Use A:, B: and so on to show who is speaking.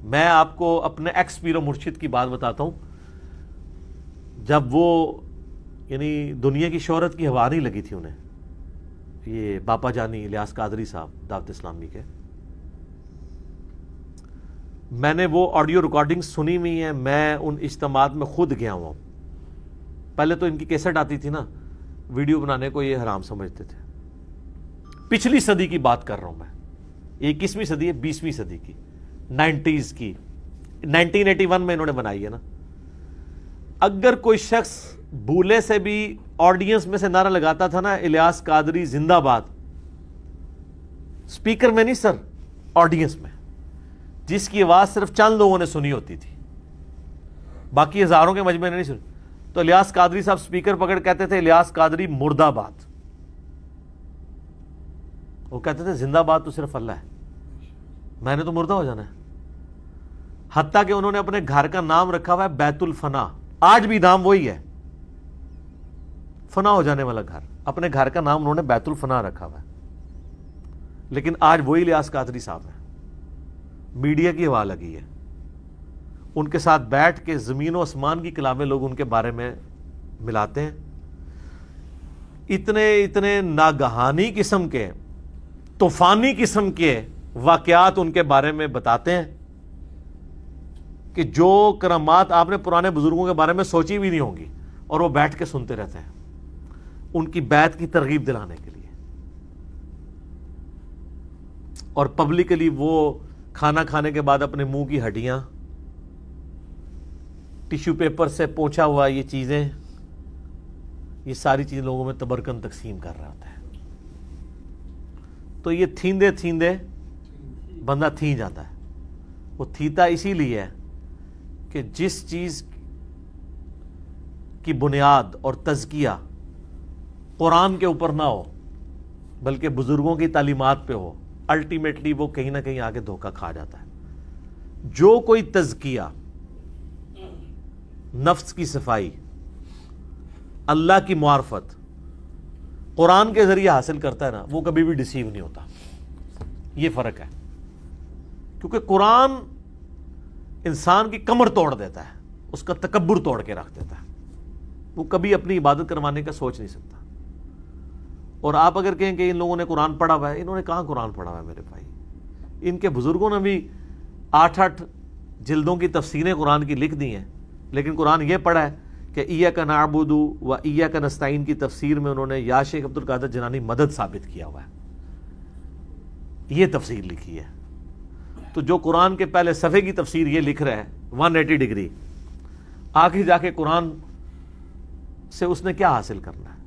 A: میں آپ کو اپنے ایکس پیر و مرشد کی بات بتاتا ہوں. جب وہ یعنی دنیا کی شہرت کی ہوا نہیں لگی تھی انہیں، یہ باپا جانی الیاس قادری صاحب دعوت اسلامی کے، میں نے وہ آڈیو ریکارڈنگ سنی ہوئی ہیں. میں ان اجتماعات میں خود گیا ہوا ہوں. پہلے تو ان کی کیسٹ آتی تھی نا، ویڈیو بنانے کو یہ حرام سمجھتے تھے. پچھلی صدی کی بات کر رہا ہوں میں، 21ویں صدی ہے، 20ویں صدی کی، 90s کی، 1981 میں انہوں نے بنائی ہے نا. اگر کوئی شخص بھولے سے بھی آڈینس میں سے نعرہ لگاتا تھا نا الیاس قادری زندہ باد، سپیکر میں نہیں سر، آڈینس میں، جس کی آواز صرف چند لوگوں نے سنی ہوتی تھی، باقی ہزاروں کے مجمع نے نہیں سنی، تو الیاس قادری صاحب سپیکر پکڑ کہتے تھے الیاس قادری مرد آباد. وہ کہتے تھے زندہ باد تو صرف اللہ ہے، میں نے تو مردہ ہو جانا ہے. حتیٰ کہ انہوں نے اپنے گھر کا نام رکھا ہوا ہے بیت الفنا، آج بھی نام وہی ہے، فنا ہو جانے والا گھر. اپنے گھر کا نام انہوں نے بیت الفنا رکھا ہوا ہے، لیکن آج وہی الیاس قادری صاحب ہیں. میڈیا کی ہوا لگی ہے، ان کے ساتھ بیٹھ کے زمین و آسمان کی کلامیں لوگ ان کے بارے میں ملاتے ہیں. اتنے ناگہانی قسم کے، طوفانی قسم کے واقعات ان کے بارے میں بتاتے ہیں کہ جو کرامات آپ نے پرانے بزرگوں کے بارے میں سوچی بھی نہیں ہوں گی، اور وہ بیٹھ کے سنتے رہتے ہیں ان کی بیعت کی ترغیب دلانے کے لیے. اور پبلکلی وہ کھانا کھانے کے بعد اپنے منہ کی ہڈیاں ٹیشو پیپر سے پوچھا ہوا، یہ چیزیں، یہ ساری چیزیں لوگوں میں تبرکن تقسیم کر رہا ہوتا ہے. تو یہ تھیندے تھیندے بندہ تھی جاتا ہے. وہ تھیتا اسی لیے ہے کہ جس چیز کی بنیاد اور تزکیہ قرآن کے اوپر نہ ہو بلکہ بزرگوں کی تعلیمات پہ ہو، الٹیمیٹلی وہ کہیں نہ کہیں آگے دھوکہ کھا جاتا ہے. جو کوئی تزکیہ، نفس کی صفائی، اللہ کی معرفت قرآن کے ذریعے حاصل کرتا ہے نا، وہ کبھی بھی ڈیسیو نہیں ہوتا. یہ فرق ہے، کیونکہ قرآن انسان کی کمر توڑ دیتا ہے، اس کا تکبر توڑ کے رکھ دیتا ہے. وہ کبھی اپنی عبادت کروانے کا سوچ نہیں سکتا. اور آپ اگر کہیں کہ ان لوگوں نے قرآن پڑھا ہوا ہے، انہوں نے کہاں قرآن پڑھا ہوا ہے میرے بھائی؟ ان کے بزرگوں نے بھی 8 جلدوں کی تفسیریں قرآن کی لکھ دی ہیں، لیکن قرآن یہ پڑھا ہے کہ ایاک نعبد و ایاک نستعین کی تفسیر میں انہوں نے یا شیخ عبد القادر جیلانی مدد ثابت کیا ہوا ہے، یہ تفسیر لکھی ہے. تو جو قرآن کے پہلے صفحے کی تفسیر یہ لکھ رہا ہے 180 ڈگری، آخر جا کے قرآن سے اس نے کیا حاصل کرنا ہے؟